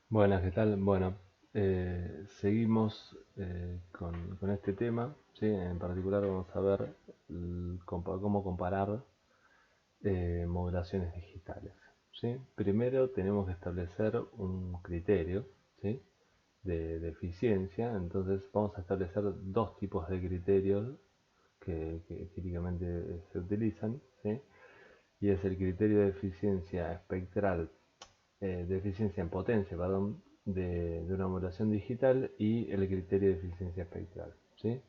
Buenas, ¿qué tal? Bueno, seguimos con este tema, ¿sí? En particular vamos a ver cómo comparar modulaciones digitales, ¿sí? Primero tenemos que establecer un criterio, ¿sí? de eficiencia. Entonces vamos a establecer dos tipos de criterios que típicamente se utilizan, ¿sí? Y es el criterio de eficiencia espectral, de eficiencia en potencia, perdón, de una modulación digital, y el criterio de eficiencia espectral, ¿sí?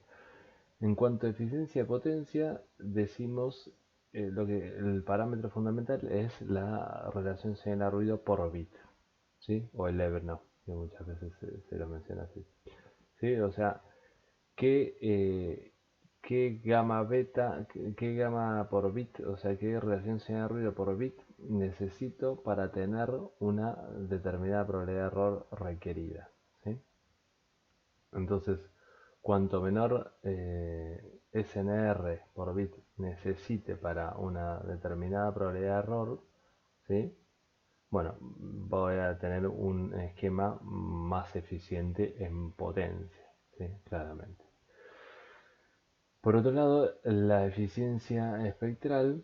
En cuanto a eficiencia y potencia, decimos el parámetro fundamental es la relación señal-ruido por bit, ¿sí? O el Evernow, que muchas veces se lo menciona así, ¿sí? O sea, qué, qué gama beta, qué gama por bit, o sea, qué relación señal-ruido por bit necesito para tener una determinada probabilidad de error requerida, ¿sí? Entonces, cuanto menor SNR por bit necesite para una determinada probabilidad de error, ¿sí? Bueno, voy a tener un esquema más eficiente en potencia, ¿sí? Claramente. Por otro lado, la eficiencia espectral,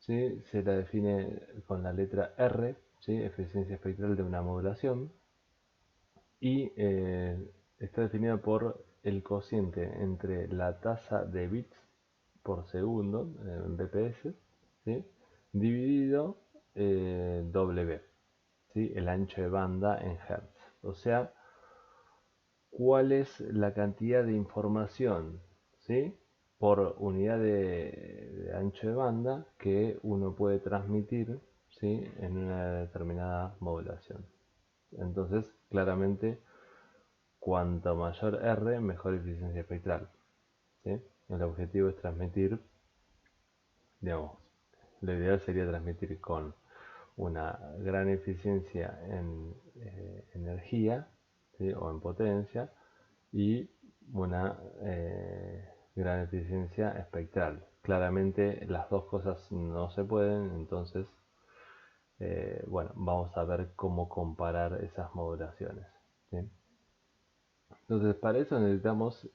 ¿sí? Se la define con la letra R, ¿sí? Eficiencia espectral de una modulación, y está definida por el cociente entre la tasa de bits por segundo, en bps, ¿sí? Dividido W, ¿sí? El ancho de banda en hertz. O sea, cuál es la cantidad de información, ¿sí? Por unidad de ancho de banda que uno puede transmitir, ¿sí? En una determinada modulación. Entonces, claramente, cuanto mayor R, mejor eficiencia espectral, ¿sí? El objetivo es transmitir, digamos, lo ideal sería transmitir con una gran eficiencia en energía, ¿sí? O en potencia, y una gran eficiencia espectral. Claramente las dos cosas no se pueden, entonces, bueno, vamos a ver cómo comparar esas modulaciones, ¿sí? Entonces, para eso necesitamos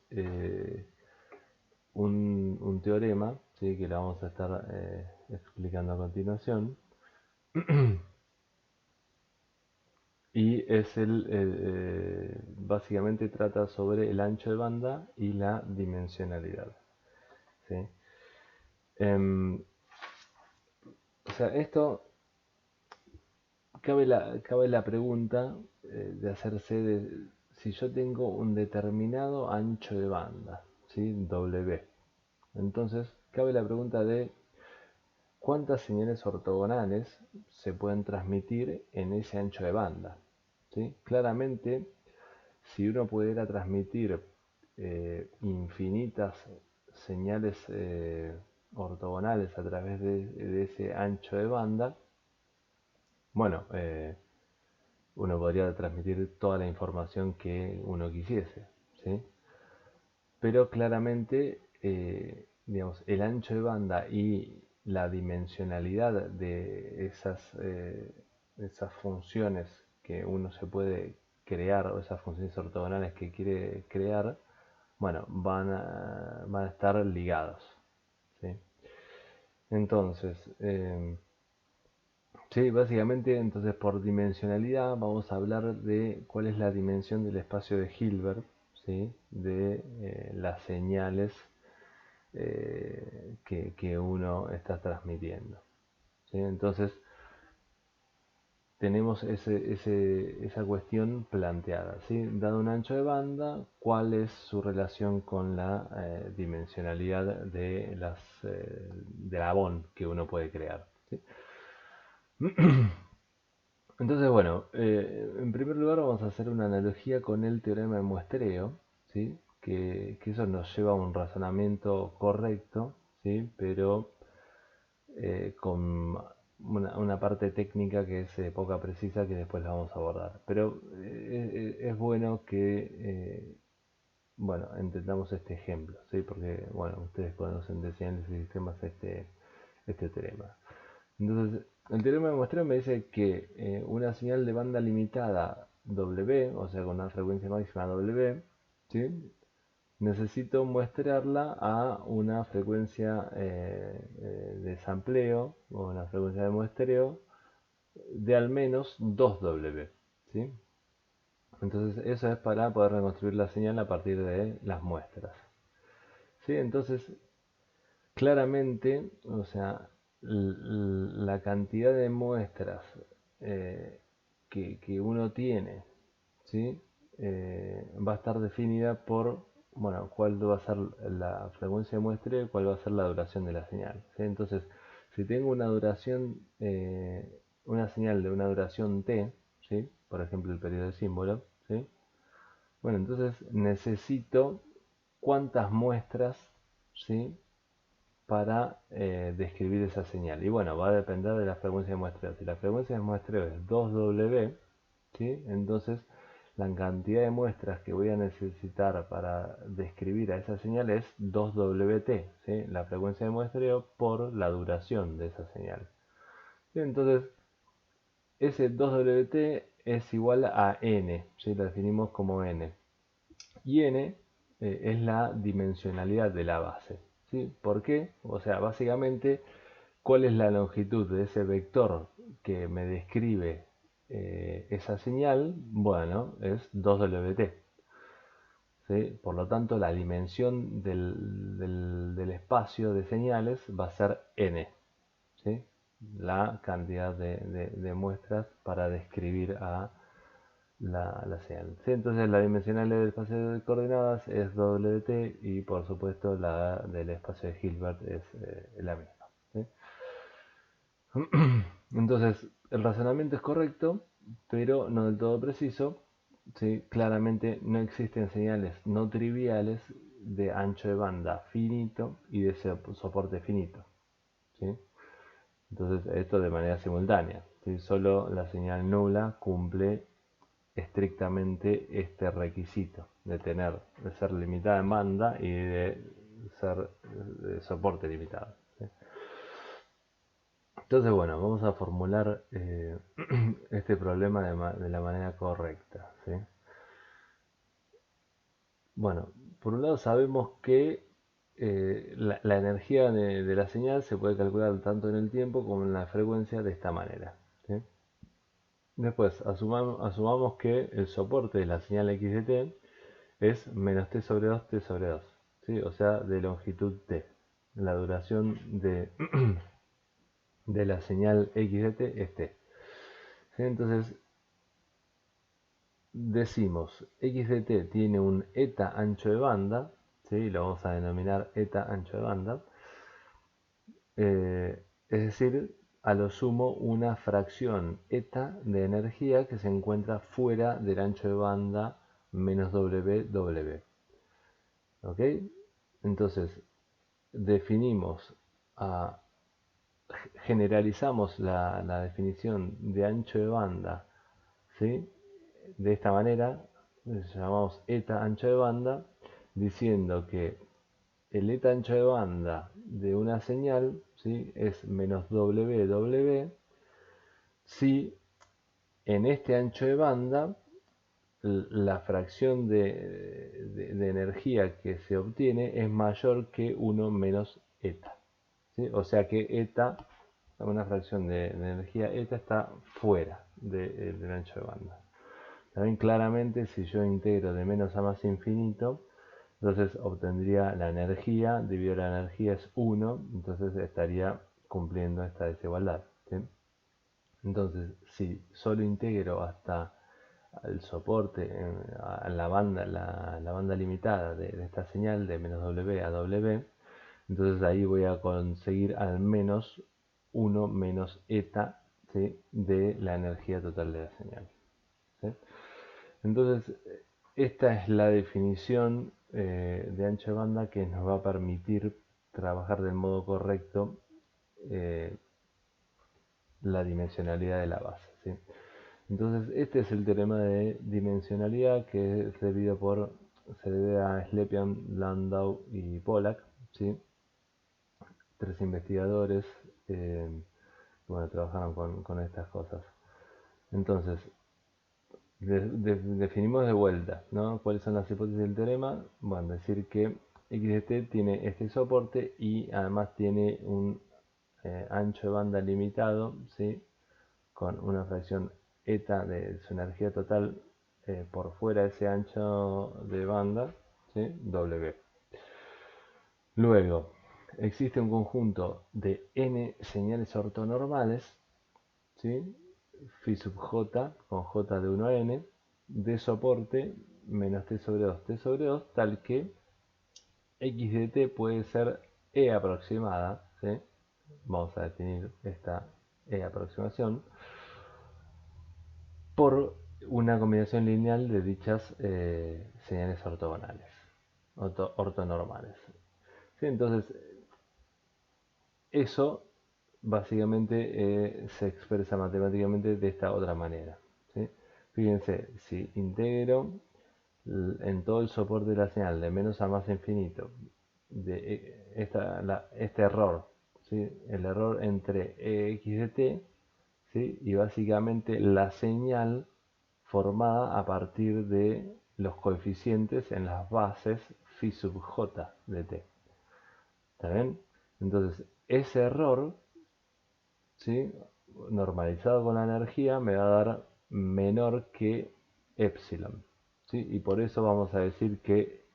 un teorema, ¿sí? Que lo vamos a estar explicando a continuación. Y básicamente trata sobre el ancho de banda y la dimensionalidad, ¿sí? Em, o sea, esto cabe la pregunta de hacerse de si yo tengo un determinado ancho de banda, ¿sí? W. Entonces, cabe la pregunta de cuántas señales ortogonales se pueden transmitir en ese ancho de banda, ¿sí? Claramente, si uno pudiera transmitir infinitas señales ortogonales a través de ese ancho de banda, bueno, uno podría transmitir toda la información que uno quisiese, ¿sí? Pero claramente, digamos, el ancho de banda y la dimensionalidad de esas funciones que uno se puede crear, o esas funciones ortogonales que quiere crear, bueno, van a estar ligados, ¿sí? Entonces, sí, básicamente, entonces por dimensionalidad vamos a hablar de cuál es la dimensión del espacio de Hilbert, ¿sí? De las señales que uno está transmitiendo, ¿sí? Entonces tenemos esa cuestión planteada, ¿sí? Dado un ancho de banda, ¿cuál es su relación con la dimensionalidad de la BON que uno puede crear, ¿sí? Entonces, bueno, en primer lugar vamos a hacer una analogía con el teorema de muestreo, ¿sí? Que eso nos lleva a un razonamiento correcto, ¿sí? Pero con una parte técnica que es poca precisa, que después la vamos a abordar. Pero es bueno que, bueno, entendamos este ejemplo, ¿sí? Porque, bueno, ustedes conocen de señales y sistemas este teorema. Entonces, el teorema de muestreo me dice que una señal de banda limitada W, o sea, con una frecuencia máxima W, ¿sí? Necesito muestrearla a una frecuencia de sampleo o una frecuencia de muestreo de al menos 2W, ¿sí? Entonces eso es para poder reconstruir la señal a partir de las muestras, ¿sí? Entonces claramente, o sea, la cantidad de muestras que uno tiene, ¿sí? Va a estar definida por, bueno, cuál va a ser la frecuencia de muestreo y cuál va a ser la duración de la señal, ¿sí? Entonces, si tengo una duración, una señal de una duración t, ¿sí? Por ejemplo, el periodo de símbolo, ¿sí? Bueno, entonces necesito cuántas muestras, ¿sí? Para describir esa señal. Y bueno, va a depender de la frecuencia de muestreo. Si la frecuencia de muestreo es 2W, ¿sí? Entonces la cantidad de muestras que voy a necesitar para describir a esa señal es 2WT, ¿sí? La frecuencia de muestreo por la duración de esa señal. ¿Sí? Entonces, ese 2WT es igual a N, ¿sí? Lo definimos como N. Y N es la dimensionalidad de la base, ¿sí? ¿Por qué? O sea, básicamente, ¿cuál es la longitud de ese vector que me describe esa señal? Bueno, es 2WT. ¿Sí? Por lo tanto, la dimensión del espacio de señales va a ser n, ¿sí? La cantidad de muestras para describir a la señal, ¿sí? Entonces la dimensionalidad del espacio de coordenadas es WT y por supuesto la del espacio de Hilbert es la misma, ¿sí? Entonces, el razonamiento es correcto, pero no del todo preciso, ¿sí? Claramente no existen señales no triviales de ancho de banda finito y de soporte finito, ¿sí? Entonces, esto de manera simultánea, ¿sí? Solo la señal nula cumple estrictamente este requisito de ser limitada en banda y de ser de soporte limitado, ¿sí? Entonces, bueno, vamos a formular este problema de la manera correcta, ¿sí? Bueno, por un lado sabemos que la energía de la señal se puede calcular tanto en el tiempo como en la frecuencia de esta manera, ¿sí? Después, asumamos que el soporte de la señal x de t es menos t sobre 2, t sobre 2, ¿sí? O sea, de longitud t. La duración de la señal x de t es t, ¿sí? Entonces, decimos x de t tiene un eta ancho de banda, ¿sí? Lo vamos a denominar eta ancho de banda, es decir, a lo sumo una fracción eta de energía que se encuentra fuera del ancho de banda menos w. ¿Ok? Entonces, definimos, generalizamos la definición de ancho de banda, ¿sí? De esta manera, llamamos eta ancho de banda, diciendo que el eta ancho de banda de una señal, ¿sí? Es menos w si en este ancho de banda la fracción de energía que se obtiene es mayor que 1 menos eta, ¿sí? O sea que eta, una fracción de energía eta está fuera del ancho de banda. También claramente si yo integro de menos a más infinito, entonces obtendría la energía, dividido la energía es 1, entonces estaría cumpliendo esta desigualdad, ¿sí? Entonces, si solo integro hasta el soporte a la banda limitada de esta señal de menos W a W, entonces ahí voy a conseguir al menos 1 menos eta, ¿sí? De la energía total de la señal, ¿sí? Entonces, esta es la definición de ancho de banda que nos va a permitir trabajar del modo correcto eh, la dimensionalidad de la base, ¿sí? Entonces, este es el teorema de dimensionalidad que es se debe a Slepian, Landau y Pollack, ¿sí? Tres investigadores bueno, trabajaron con estas cosas. Entonces, definimos de vuelta, ¿no? ¿Cuáles son las hipótesis del teorema? Bueno, decir que x de t tiene este soporte y además tiene un ancho de banda limitado, ¿sí? Con una fracción eta de su energía total por fuera de ese ancho de banda, ¿sí? W. Luego, existe un conjunto de n señales ortonormales, ¿sí? Phi sub j con j de 1 a n de soporte menos t sobre 2, t sobre 2, tal que x de t puede ser e aproximada, ¿sí? Vamos a definir esta e aproximación por una combinación lineal de dichas señales ortogonales, ortonormales. ¿Sí? Entonces, eso básicamente se expresa matemáticamente de esta otra manera. ¿Sí? Fíjense, si integro en todo el soporte de la señal de menos a más infinito de este error, ¿sí? El error entre x de t, ¿sí? Y básicamente la señal formada a partir de los coeficientes en las bases phi sub j de t. ¿Está bien? Entonces, ese error, ¿sí? Normalizado con la energía me va a dar menor que epsilon, ¿sí? Y por eso vamos a decir que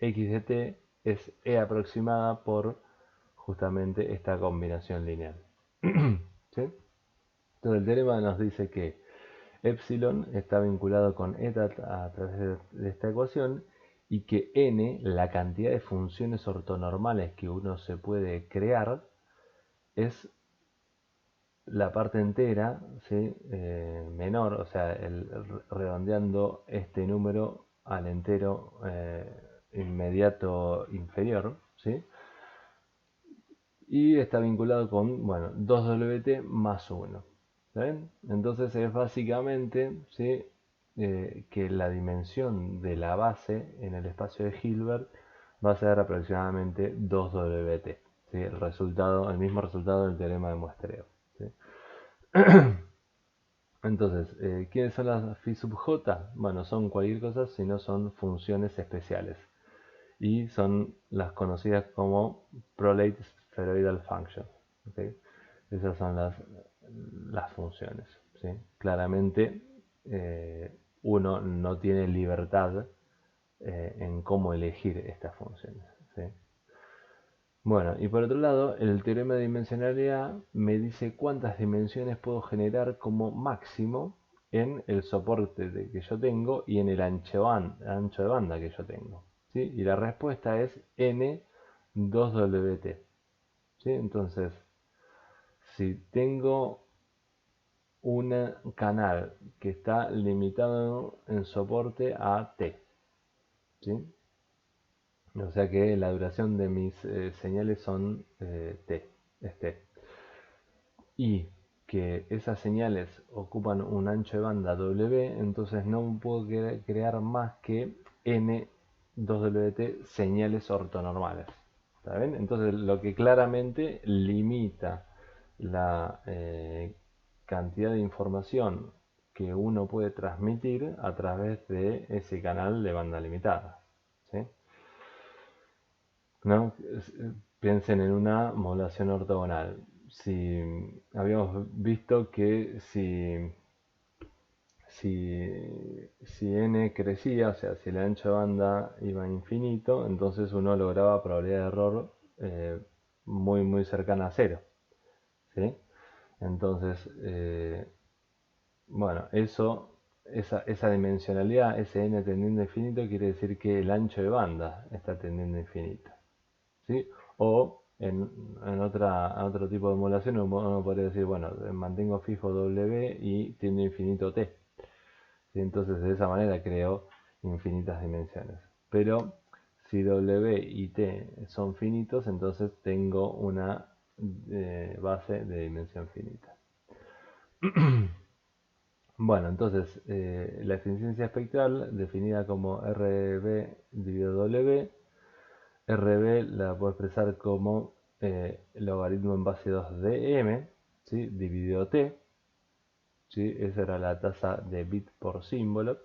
x de t es e aproximada por justamente esta combinación lineal. ¿Sí? Entonces el teorema nos dice que epsilon está vinculado con eta a través de esta ecuación y que n, la cantidad de funciones ortonormales que uno se puede crear, es la parte entera, ¿sí? Menor, o sea, redondeando este número al entero inmediato inferior, ¿sí? Y está vinculado con, bueno, 2wt más 1. ¿Ven? Entonces es básicamente, ¿sí? Que la dimensión de la base en el espacio de Hilbert va a ser aproximadamente 2wt, ¿sí? El mismo resultado del teorema de muestreo, ¿sí? Entonces, ¿quiénes son las phi sub j? Bueno, son cualquier cosa si no son funciones especiales. Y son las conocidas como prolate spheroidal functions. ¿Okay? Esas son las funciones. ¿Sí? Claramente, uno no tiene libertad en cómo elegir estas funciones. ¿Sí? Bueno, y por otro lado, el teorema de dimensionalidad me dice cuántas dimensiones puedo generar como máximo en el soporte que yo tengo y en el ancho de banda que yo tengo. ¿Sí? Y la respuesta es n 2wt. ¿Sí? Entonces, si tengo un canal que está limitado en soporte a t, ¿sí? O sea que la duración de mis señales son t, es t. Y que esas señales ocupan un ancho de banda W, entonces no puedo crear más que n 2wt señales ortonormales. ¿Está bien? Entonces lo que claramente limita la cantidad de información que uno puede transmitir a través de ese canal de banda limitada. ¿Sí? ¿No? Piensen en una modulación ortogonal. Si habíamos visto que si n crecía, o sea, si el ancho de banda iba a infinito, entonces uno lograba probabilidad de error muy cercana a cero. ¿Sí? Entonces, bueno, esa dimensionalidad, ese n tendiendo a infinito, quiere decir que el ancho de banda está tendiendo a infinito. ¿Sí? O en otro tipo de modulación uno podría decir, bueno, mantengo fijo W y tiendo infinito T. ¿Sí? Entonces de esa manera creo infinitas dimensiones. Pero si W y T son finitos, entonces tengo una base de dimensión finita. Bueno, entonces la eficiencia espectral definida como RB dividido W. RB la puedo expresar como logaritmo en base 2 de M, ¿sí? Dividido t, ¿sí? Esa era la tasa de bit por símbolo,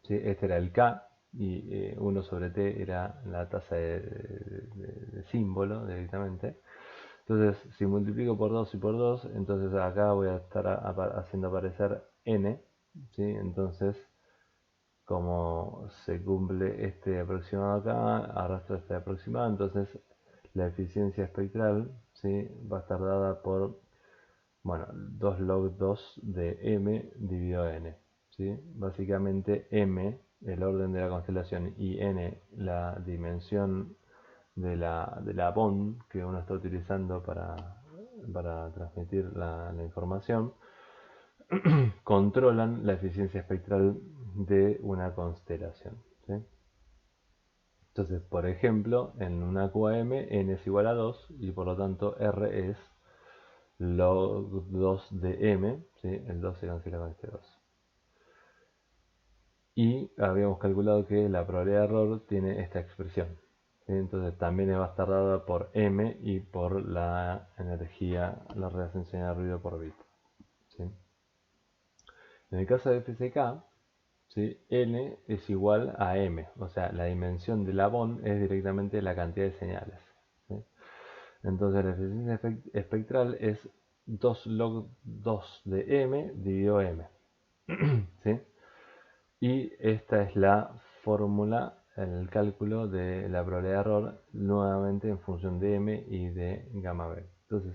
¿sí? Este era el k, y 1 sobre t era la tasa de símbolo directamente. Entonces, si multiplico por 2 y por 2, entonces acá voy a estar haciendo aparecer n, ¿sí? Entonces, como se cumple este aproximado acá, arrastro este aproximado, entonces la eficiencia espectral, ¿sí? Va a estar dada por, bueno, 2 log 2 de m dividido n, ¿sí? Básicamente m, el orden de la constelación, y n, la dimensión de la bond que uno está utilizando para transmitir la información, controlan la eficiencia espectral de una constelación, ¿sí? Entonces, por ejemplo, en una QAM n es igual a 2 y por lo tanto r es log 2 de m, ¿sí? El 2 se cancela con este 2. Y habíamos calculado que la probabilidad de error tiene esta expresión, ¿sí? Entonces también va a estar dada por m y por la energía, la reascensión de ruido por bit, ¿sí? En el caso de FSK, ¿sí? N es igual a m, o sea, la dimensión de la bond es directamente la cantidad de señales, ¿sí? Entonces la eficiencia espectral es 2 log 2 de m dividido m, ¿sí? Y esta es la fórmula, el cálculo de la probabilidad de error, nuevamente en función de m y de gamma b. Entonces,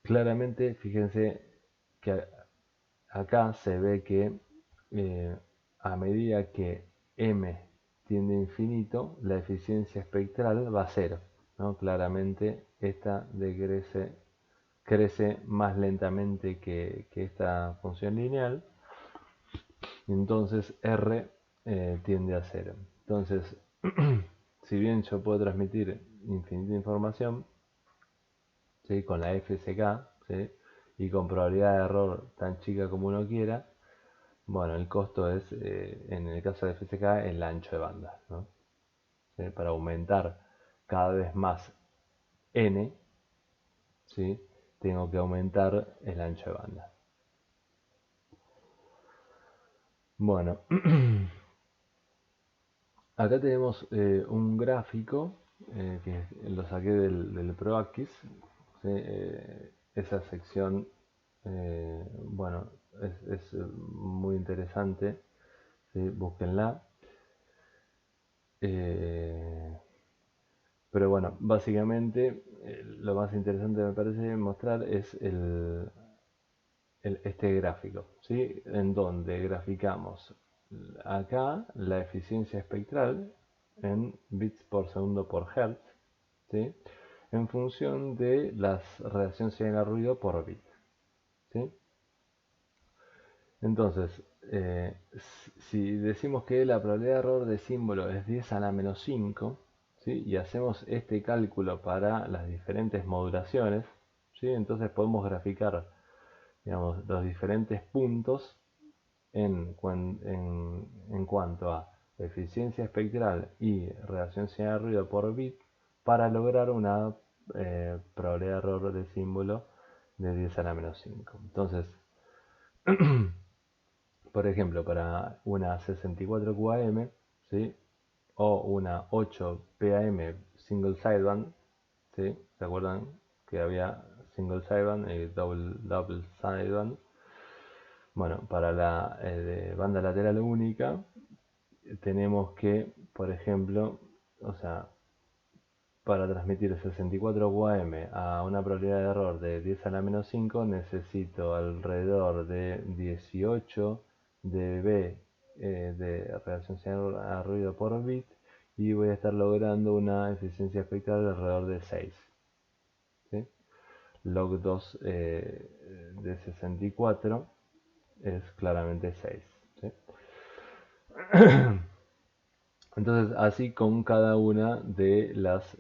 claramente, fíjense que acá se ve que a medida que m tiende a infinito, la eficiencia espectral va a cero, ¿no? Claramente esta crece más lentamente que esta función lineal, entonces r tiende a cero. Entonces, si bien yo puedo transmitir infinita información, ¿sí? Con la FSK, ¿sí? Y con probabilidad de error tan chica como uno quiera, bueno, el costo es, en el caso de FSK, el ancho de banda, ¿no? ¿Sí? Para aumentar cada vez más n, ¿sí? Tengo que aumentar el ancho de banda. Bueno, acá tenemos un gráfico que lo saqué del ProAxis, ¿sí? Esa sección, bueno, es muy interesante, ¿sí? Búsquenla. Pero bueno, básicamente lo más interesante me parece mostrar es este gráfico, ¿sí? En donde graficamos acá la eficiencia espectral en bits por segundo por hertz, ¿sí? En función de las reacciones señal ruido por bit, ¿sí? Entonces, si decimos que la probabilidad de error de símbolo es 10 a la menos 5, ¿sí? Y hacemos este cálculo para las diferentes modulaciones, ¿sí? Entonces podemos graficar, digamos, los diferentes puntos en cuanto a eficiencia espectral y reacción señal de ruido por bit para lograr una probabilidad de error de símbolo de 10 a la menos 5. Entonces, por ejemplo, para una 64 QAM, ¿sí? O una 8 PAM single sideband, ¿sí? ¿Se acuerdan que había single sideband y double sideband? Bueno, para la de banda lateral única tenemos que, por ejemplo, o sea, para transmitir 64 QAM a una probabilidad de error de 10 a la menos 5 necesito alrededor de 18 dB de reacción señal a ruido por bit y voy a estar logrando una eficiencia espectral de alrededor de 6, ¿sí? Log 2 de 64 es claramente 6, ¿sí? Entonces, así con cada una de las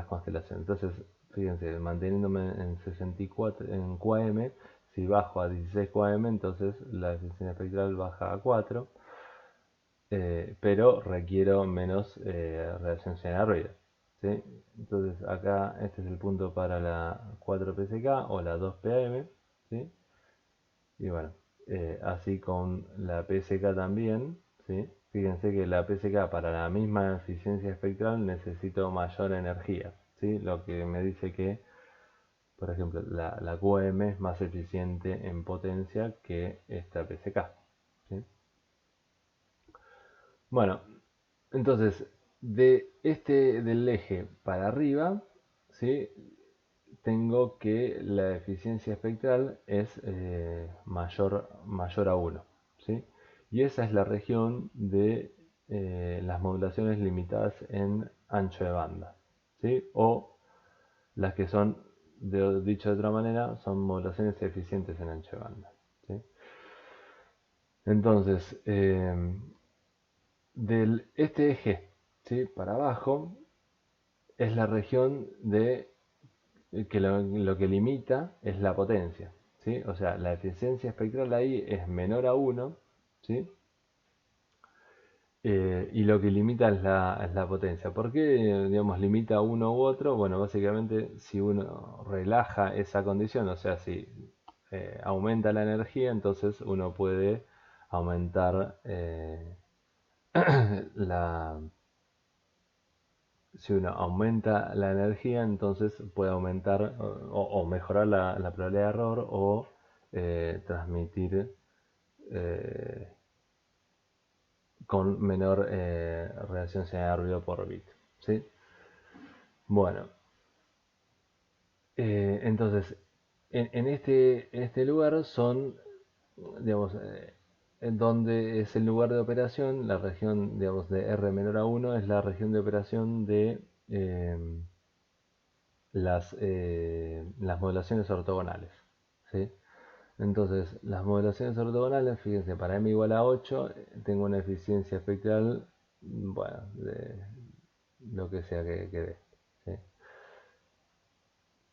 constelaciones. Entonces, fíjense, manteniéndome en 64, en QAM, si bajo a 16 QAM, entonces la eficiencia espectral baja a 4, pero requiero menos reacción señal a ruido, ¿sí? Entonces acá este es el punto para la 4 PSK o la 2 PM, ¿sí? Y bueno, así con la PSK también, ¿sí? Fíjense que la PSK para la misma eficiencia espectral necesito mayor energía, ¿sí? Lo que me dice que, por ejemplo, la QM es más eficiente en potencia que esta PSK, ¿sí? Bueno, entonces, del eje para arriba, ¿sí? Tengo que la eficiencia espectral es mayor a 1, ¿sí? Y esa es la región de las modulaciones limitadas en ancho de banda, ¿sí? O las que son, dicho de otra manera, son modulaciones eficientes en ancho de banda, ¿sí? Entonces, este eje, ¿sí? Para abajo es la región de que lo que limita es la potencia, ¿sí? O sea, la eficiencia espectral ahí es menor a 1, ¿sí? Y lo que limita es la potencia. ¿Por qué, digamos, limita uno u otro? Bueno, básicamente si uno relaja esa condición, o sea, si aumenta la energía, entonces uno puede aumentar la, si uno aumenta la energía, entonces puede aumentar o mejorar la probabilidad de error o transmitir eh, con menor reacción señal de ruido por bit, ¿sí? Bueno, entonces en este lugar son, digamos, en donde es el lugar de operación, la región, digamos, de R menor a 1 es la región de operación de eh, las modulaciones ortogonales, ¿sí? Entonces, las modulaciones ortogonales, fíjense, para m igual a 8, tengo una eficiencia espectral, bueno, de lo que sea que dé, ¿sí?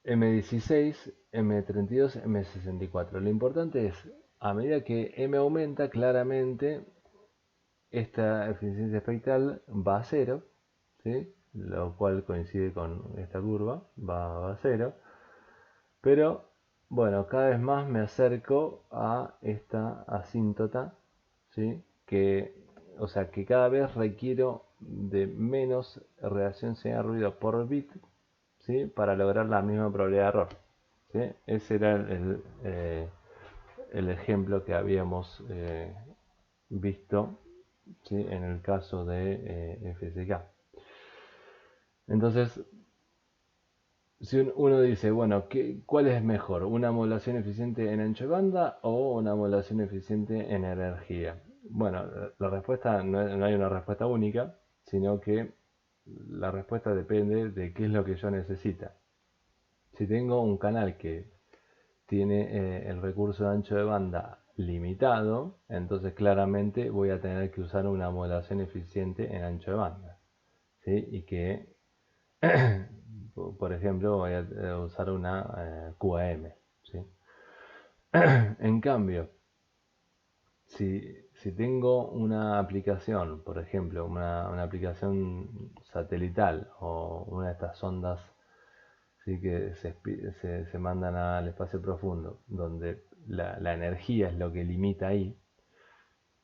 M16, M32, M64. Lo importante es, a medida que m aumenta, claramente esta eficiencia espectral va a cero, ¿sí? Lo cual coincide con esta curva, va a cero. Pero bueno, cada vez más me acerco a esta asíntota, ¿sí? O sea, que cada vez requiero de menos reacción señal-ruido por bit, ¿sí? Para lograr la misma probabilidad de error, ¿sí? Ese era el ejemplo que habíamos visto, ¿sí? En el caso de FSK. Entonces, si uno dice, bueno, ¿cuál es mejor? ¿Una modulación eficiente en ancho de banda o una modulación eficiente en energía? Bueno, la respuesta no hay una respuesta única, sino que la respuesta depende de qué es lo que yo necesita. Si tengo un canal que tiene el recurso de ancho de banda limitado, entonces claramente voy a tener que usar una modulación eficiente en ancho de banda, ¿sí? Y que por ejemplo, voy a usar una QAM, ¿sí? En cambio, si tengo una aplicación, por ejemplo, una aplicación satelital o una de estas ondas, ¿sí? Que se mandan al espacio profundo, donde la energía es lo que limita ahí,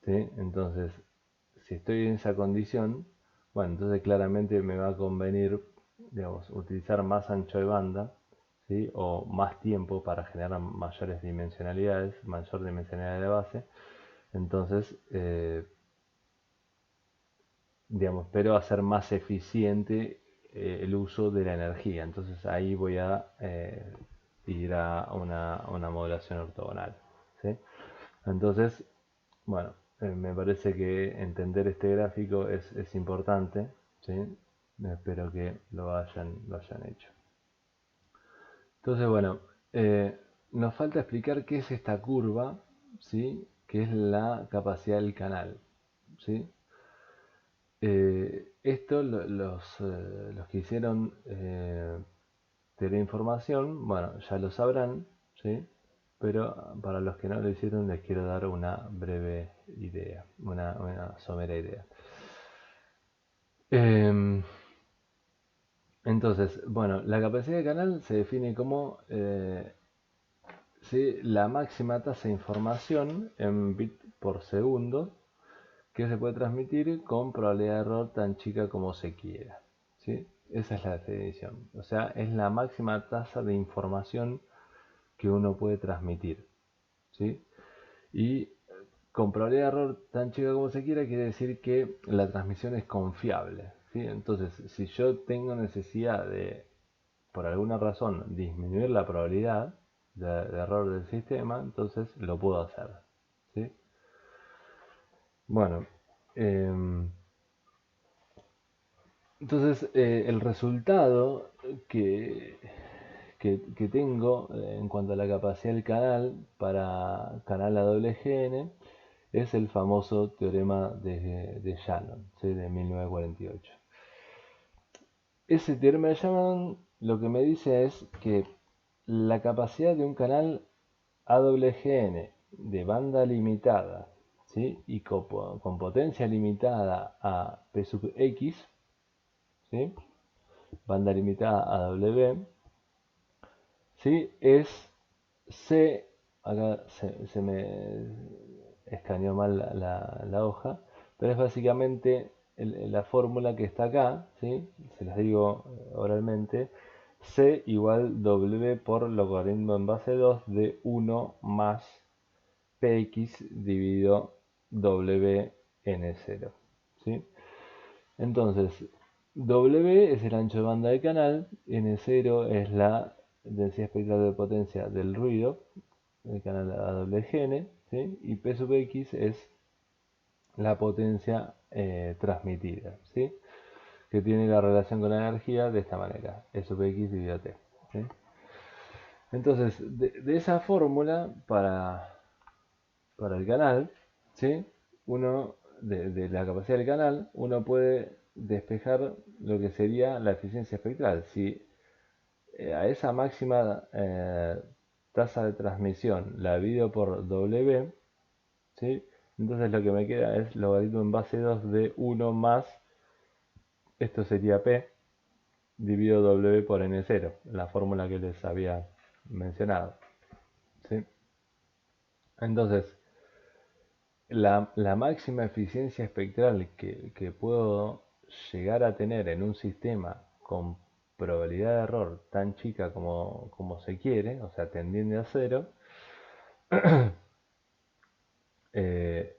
¿sí? Entonces, si estoy en esa condición, bueno, entonces claramente me va a convenir, digamos, utilizar más ancho de banda, ¿sí? O más tiempo para generar mayores dimensionalidades, mayor dimensionalidad de base. Entonces, digamos, pero hacer más eficiente el uso de la energía. Entonces ahí voy a ir a una modulación ortogonal, ¿sí? Entonces, bueno, me parece que entender este gráfico es importante, ¿sí? Espero que lo hayan hecho. Entonces, bueno, nos falta explicar qué es esta curva, ¿sí? Que es la capacidad del canal, ¿sí? Esto los que hicieron teleinformación, bueno, ya lo sabrán, ¿sí? Pero para los que no lo hicieron les quiero dar una breve idea, una somera idea. Em, Entonces, bueno, la capacidad de canal se define como ¿sí? la máxima tasa de información en bit por segundo que se puede transmitir con probabilidad de error tan chica como se quiera. ¿Sí? Esa es la definición. O sea, es la máxima tasa de información que uno puede transmitir. ¿Sí? Y con probabilidad de error tan chica como se quiera quiere decir que la transmisión es confiable. ¿Sí? Entonces, si yo tengo necesidad de, por alguna razón, disminuir la probabilidad de error del sistema, entonces lo puedo hacer. ¿Sí? Bueno, eh, entonces el resultado que tengo en cuanto a la capacidad del canal para canal AWGN es el famoso teorema de Shannon, ¿sí? De 1948. Ese teorema de Shannon lo que me dice es que la capacidad de un canal AWGN de banda limitada, ¿sí? Y con potencia limitada a P sub X, ¿sí? Banda limitada a W, ¿sí? Es C, acá se me escaneó mal la hoja, pero es básicamente la fórmula que está acá, ¿sí? Se las digo oralmente, C igual W por logaritmo en base 2 de 1 más Px dividido W n 0, ¿sí? Entonces, W es el ancho de banda del canal, N0 es la densidad espectral de potencia del ruido, el canal AWGN, ¿sí? Y P sub X es la potencia transmitida, ¿sí? Que tiene la relación con la energía de esta manera, E sub X dividido T, ¿sí? Entonces, de esa fórmula para el canal, ¿sí? Uno, de la capacidad del canal, uno puede despejar lo que sería la eficiencia espectral. Si a esa máxima tasa de transmisión la divido por W, ¿sí? Entonces lo que me queda es logaritmo en base 2 de 1 más, esto sería P, dividido W por N0, la fórmula que les había mencionado, ¿sí? Entonces, la máxima eficiencia espectral que puedo llegar a tener en un sistema con probabilidad de error tan chica como se quiere, o sea, tendiente a cero, eh,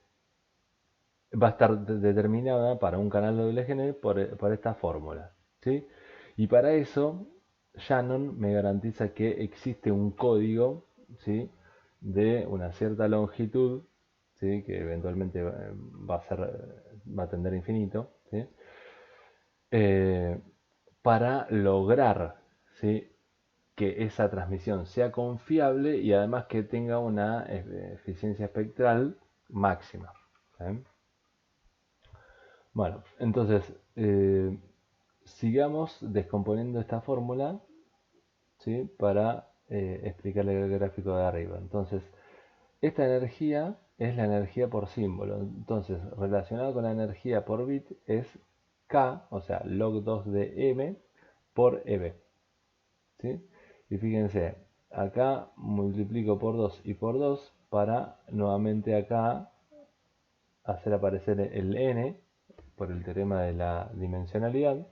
va a estar determinada para un canal doble GN por esta fórmula, ¿sí? Y para eso, Shannon me garantiza que existe un código, ¿sí? De una cierta longitud, ¿sí? Que eventualmente va a tender a infinito, ¿sí? Eh, para lograr, ¿sí? Que esa transmisión sea confiable y además que tenga una eficiencia espectral máxima, ¿sí? Bueno, entonces sigamos descomponiendo esta fórmula, ¿sí? Para explicarle el gráfico de arriba. Entonces, esta energía es la energía por símbolo. Entonces, relacionado con la energía por bit es K, o sea, log 2 de M por EB, ¿sí? Y fíjense, acá multiplico por 2 y por 2 para nuevamente acá hacer aparecer el N por el teorema de la dimensionalidad,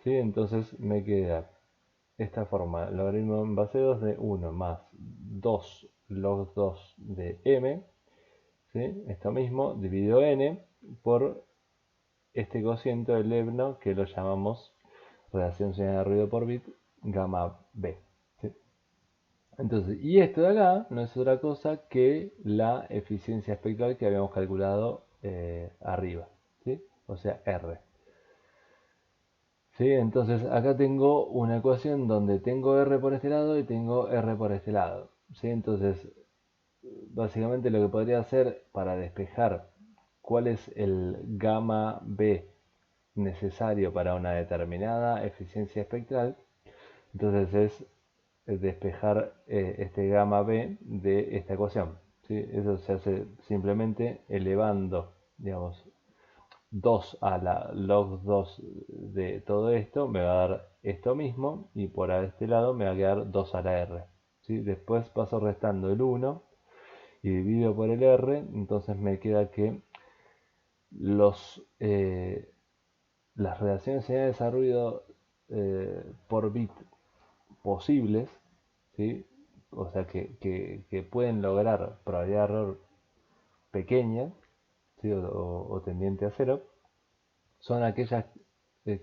¿sí? Entonces me queda esta forma, logaritmo en base 2 de 1 más 2 log 2 de m, ¿sí? Esto mismo dividido n por este cociente del Lebno que lo llamamos relación señal de ruido por bit gamma b, ¿sí? Entonces, y esto de acá no es otra cosa que la eficiencia espectral que habíamos calculado arriba, ¿sí? O sea, R. ¿Sí? Entonces acá tengo una ecuación donde tengo R por este lado y tengo R por este lado, ¿sí? Entonces básicamente lo que podría hacer para despejar cuál es el gamma B necesario para una determinada eficiencia espectral, entonces es despejar este gamma B de esta ecuación, ¿sí? Eso se hace simplemente elevando, digamos, 2 a la log 2 de todo esto me va a dar esto mismo y por este lado me va a quedar 2 a la r. ¿Sí? Después paso restando el 1 y divido por el r, entonces me queda que las relaciones señales a ruido por bit posibles, ¿sí? O sea que pueden lograr probabilidad de error pequeña, ¿sí? o tendiente a cero, son aquellas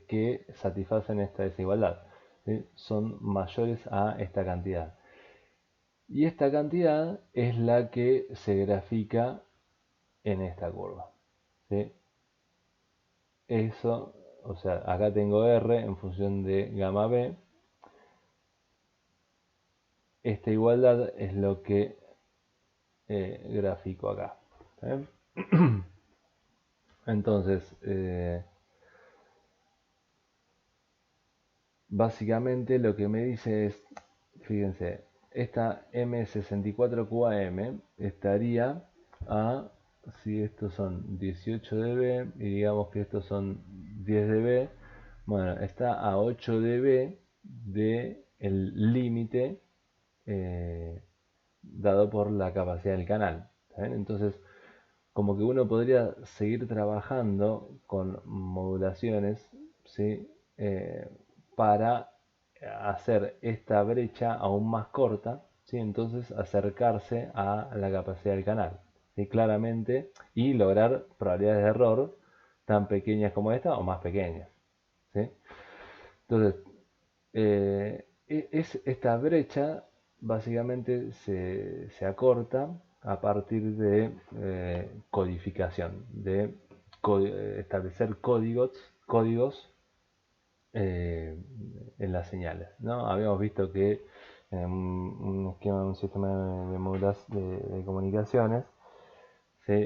que satisfacen esta desigualdad, ¿sí? Son mayores a esta cantidad. Y esta cantidad es la que se grafica en esta curva, ¿sí? Eso, o sea, acá tengo R en función de gamma B. Esta igualdad es lo que grafico acá. ¿Sí? Entonces, básicamente lo que me dice es, fíjense, esta M64QAM estaría a, si estos son 18 dB y digamos que estos son 10 dB, bueno, está a 8 dB de el límite dado por la capacidad del canal. ¿Saben? Entonces, como que uno podría seguir trabajando con modulaciones, ¿sí? Para hacer esta brecha aún más corta, ¿sí? Entonces acercarse a la capacidad del canal, ¿sí? Claramente, y lograr probabilidades de error tan pequeñas como esta o más pequeñas, ¿sí? Entonces, esta brecha básicamente se acorta a partir de codificación, de establecer códigos eh, en las señales, ¿no? Habíamos visto que en un esquema de un sistema de comunicaciones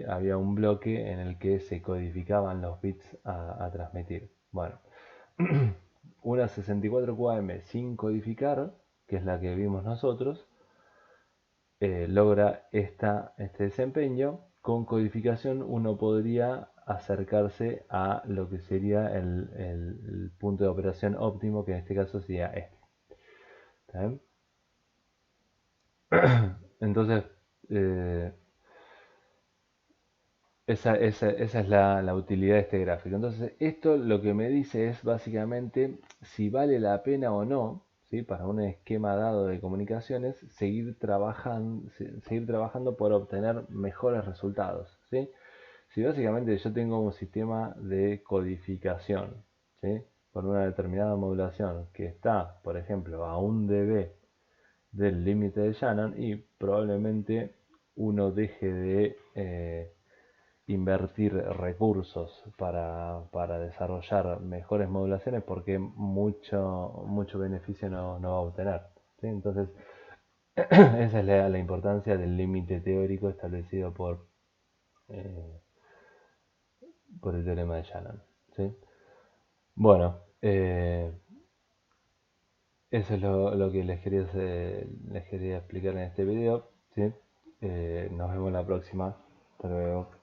había un bloque en el que se codificaban los bits a transmitir. Bueno, una 64QAM sin codificar, que es la que vimos nosotros, logra este desempeño. Con codificación uno podría acercarse a lo que sería el punto de operación óptimo, que en este caso sería este. ¿Está bien? Entonces, eh, esa es la utilidad de este gráfico. Entonces, esto lo que me dice es básicamente si vale la pena o no, ¿sí? Para un esquema dado de comunicaciones, seguir trabajando por obtener mejores resultados, ¿sí? Si básicamente yo tengo un sistema de codificación, ¿sí? Con una determinada modulación que está, por ejemplo, a 1 dB del límite de Shannon, y probablemente uno deje de invertir recursos para desarrollar mejores modulaciones porque mucho beneficio no va a obtener, ¿sí? Entonces, esa es la importancia del límite teórico establecido eh, por el teorema de Shannon, ¿sí? Bueno, eso es lo que les quería explicar en este video, ¿sí? Nos vemos en la próxima. Hasta luego.